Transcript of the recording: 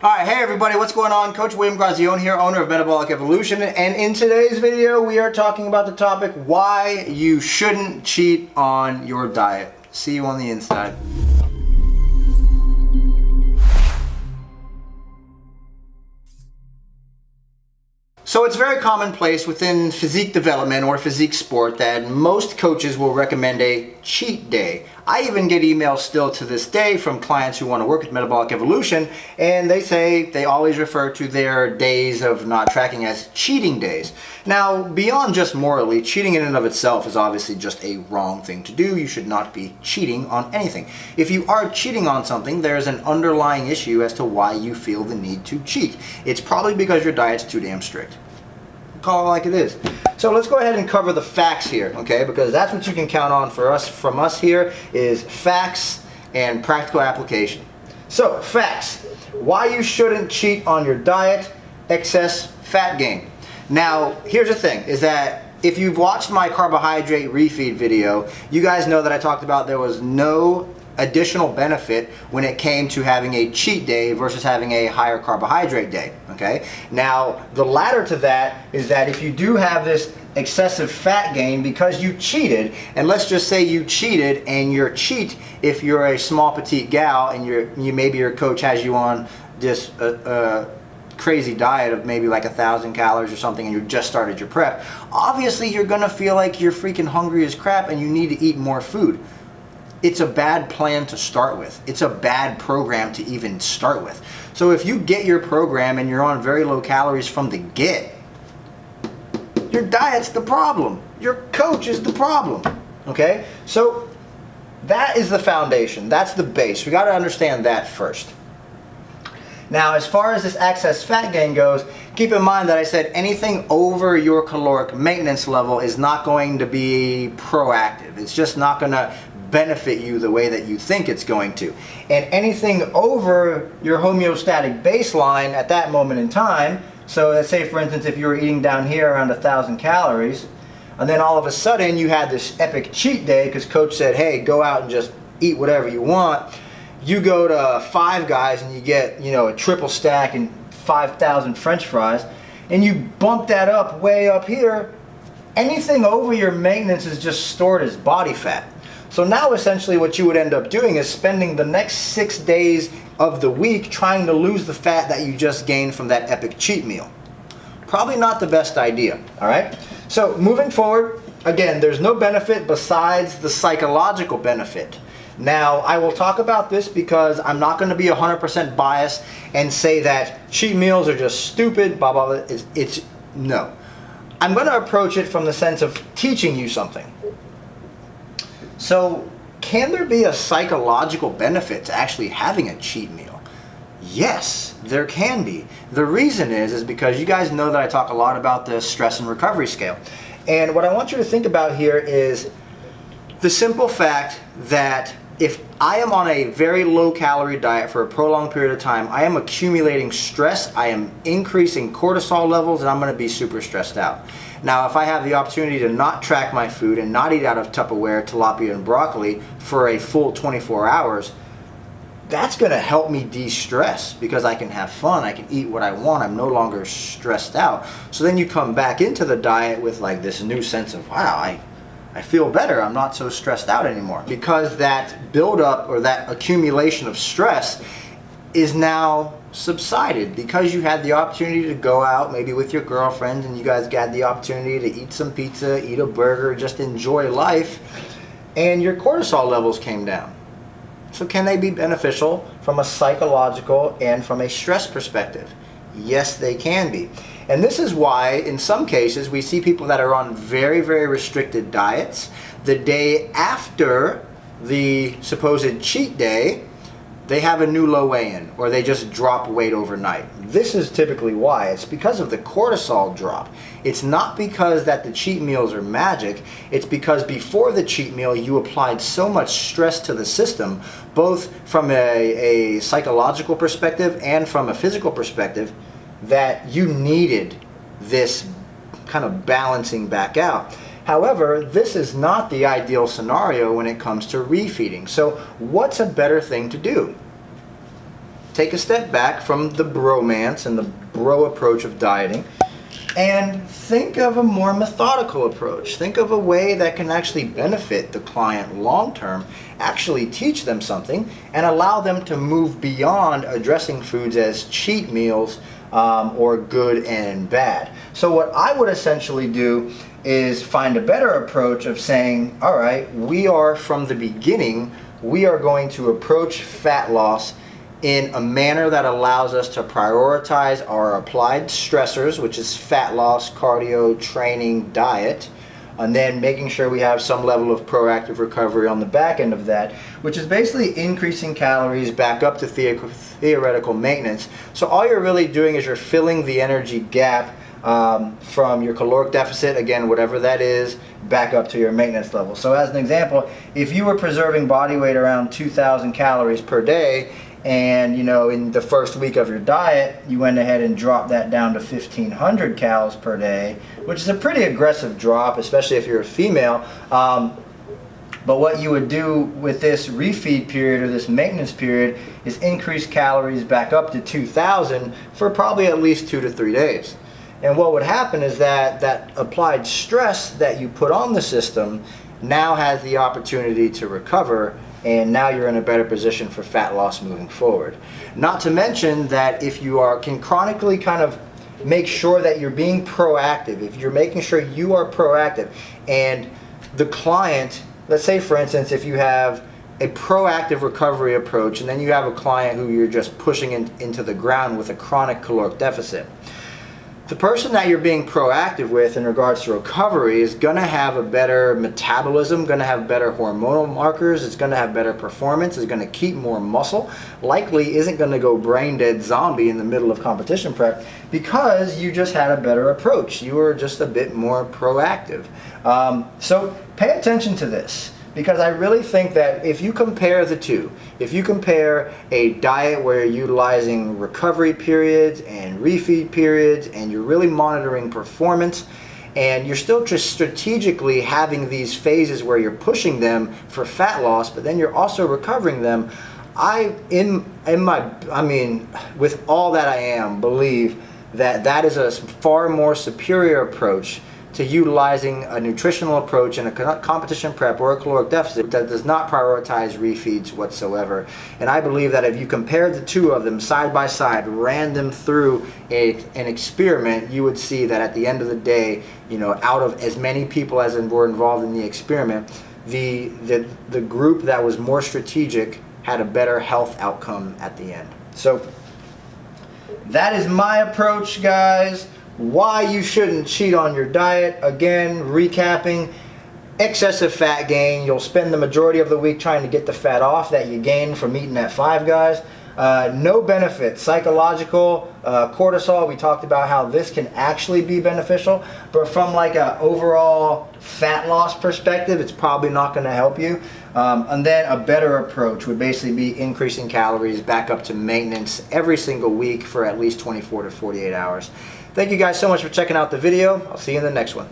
Alright, hey everybody, what's going on? Coach William Grazione here, owner of Metabolic Evolution, and in today's video we are talking about the topic why you shouldn't cheat on your diet. See you on the inside. So it's very commonplace within physique development or physique sport that most coaches will recommend a cheat day. I even get emails still to this day from clients who want to work with Metabolic Evolution, and they say they always refer to their days of not tracking as cheating days. Now, beyond just morally, cheating in and of itself is obviously just a wrong thing to do. You should not be cheating on anything. If you are cheating on something, there's an underlying issue as to why you feel the need to cheat. It's probably because your diet's too damn strict. Call it like it is. So let's go ahead and cover the facts here, okay? Because that's what you can count on from us here is facts and practical application. So, facts. Why you shouldn't cheat on your diet: excess fat gain. Now, here's the thing, is that if you've watched my carbohydrate refeed video, you guys know that I talked about there was no additional benefit when it came to having a cheat day versus having a higher carbohydrate day, okay? Now, the latter to that is that if you do have this excessive fat gain because you cheated, and let's just say you cheated and your cheat, if you're a small petite gal and maybe your coach has you on this crazy diet of maybe like 1,000 calories or something and you just started your prep, obviously you're gonna feel like you're freaking hungry as crap and you need to eat more food. It's a bad plan to start with. It's a bad program to even start with. So if you get your program and you're on very low calories from the get, your diet's the problem. Your coach is the problem, okay? So that is the foundation. That's the base. We gotta understand that first. Now, as far as this excess fat gain goes, keep in mind that I said anything over your caloric maintenance level is not going to be proactive. It's just not gonna benefit you the way that you think it's going to. And anything over your homeostatic baseline at that moment in time, so let's say for instance if you were eating down here around 1,000 calories, and then all of a sudden you had this epic cheat day because coach said, hey, go out and just eat whatever you want. You go to Five Guys and you get, you know, a triple stack and 5,000 French fries, and you bump that up way up here, anything over your maintenance is just stored as body fat. So now essentially what you would end up doing is spending the next 6 days of the week trying to lose the fat that you just gained from that epic cheat meal. Probably not the best idea, all right? So moving forward, again, there's no benefit besides the psychological benefit. Now, I will talk about this because I'm not going to be 100% biased and say that cheat meals are just stupid, blah, blah, blah. No. I'm going to approach it from the sense of teaching you something. So, can there be a psychological benefit to actually having a cheat meal? Yes, there can be. The reason is because you guys know that I talk a lot about the stress and recovery scale. And what I want you to think about here is the simple fact that if I am on a very low calorie diet for a prolonged period of time, I am accumulating stress, I am increasing cortisol levels, and I'm going to be super stressed out. Now, if I have the opportunity to not track my food and not eat out of Tupperware, tilapia, and broccoli for a full 24 hours, that's going to help me de-stress because I can have fun, I can eat what I want, I'm no longer stressed out. So then you come back into the diet with like this new sense of, wow, I feel better, I'm not so stressed out anymore. Because that buildup or that accumulation of stress is now subsided because you had the opportunity to go out maybe with your girlfriend and you guys got the opportunity to eat some pizza, eat a burger, just enjoy life, and your cortisol levels came down. So can they be beneficial from a psychological and from a stress perspective? Yes, they can be. And this is why in some cases we see people that are on very, very restricted diets. The day after the supposed cheat day, they have a new low weigh-in or they just drop weight overnight. This is typically why. It's because of the cortisol drop. It's not because that the cheat meals are magic. It's because before the cheat meal you applied so much stress to the system, both from a psychological perspective and from a physical perspective, that you needed this kind of balancing back out. However, this is not the ideal scenario when it comes to refeeding. So what's a better thing to do? take a step back from the bromance and the bro approach of dieting and think of a more methodical approach. Think of a way that can actually benefit the client long term, actually teach them something, and allow them to move beyond addressing foods as cheat meals or good and bad. So what I would essentially do is find a better approach of saying, all right, we are from the beginning, we are going to approach fat loss in a manner that allows us to prioritize our applied stressors, which is fat loss, cardio, training, diet, and then making sure we have some level of proactive recovery on the back end of that, which is basically increasing calories back up to theoretical maintenance. So all you're really doing is you're filling the energy gap from your caloric deficit, again, whatever that is, back up to your maintenance level. So as an example, if you were preserving body weight around 2,000 calories per day, and in the first week of your diet you went ahead and dropped that down to 1,500 calories per day, which is a pretty aggressive drop, especially if you're a female. But what you would do with this refeed period or this maintenance period is increase calories back up to 2,000 for probably at least 2 to 3 days. And what would happen is that applied stress that you put on the system now has the opportunity to recover, and now you're in a better position for fat loss moving forward. Not to mention that if you can chronically kind of make sure that you're being proactive, if you're making sure you are proactive, and the client, let's say for instance, if you have a proactive recovery approach and then you have a client who you're just pushing into the ground with a chronic caloric deficit, the person that you're being proactive with in regards to recovery is going to have a better metabolism, going to have better hormonal markers, it's going to have better performance, is going to keep more muscle, likely isn't going to go brain dead zombie in the middle of competition prep because you just had a better approach. You were just a bit more proactive. So pay attention to this, because I really think that if you compare the two, if you compare a diet where you're utilizing recovery periods and refeed periods and you're really monitoring performance and you're still just strategically having these phases where you're pushing them for fat loss, but then you're also recovering them, with all that I am, believe that is a far more superior approach to utilizing a nutritional approach in a competition prep or a caloric deficit that does not prioritize refeeds whatsoever. And I believe that if you compare the two of them side by side, ran them through an experiment, you would see that at the end of the day, out of as many people as were involved in the experiment, the group that was more strategic had a better health outcome at the end. So that is my approach, guys. Why you shouldn't cheat on your diet. Again, recapping, excessive fat gain. You'll spend the majority of the week trying to get the fat off that you gained from eating at Five Guys. No benefit. Psychological, cortisol, we talked about how this can actually be beneficial, but from like an overall fat loss perspective, it's probably not going to help you. And then a better approach would basically be increasing calories back up to maintenance every single week for at least 24 to 48 hours. Thank you guys so much for checking out the video. I'll see you in the next one.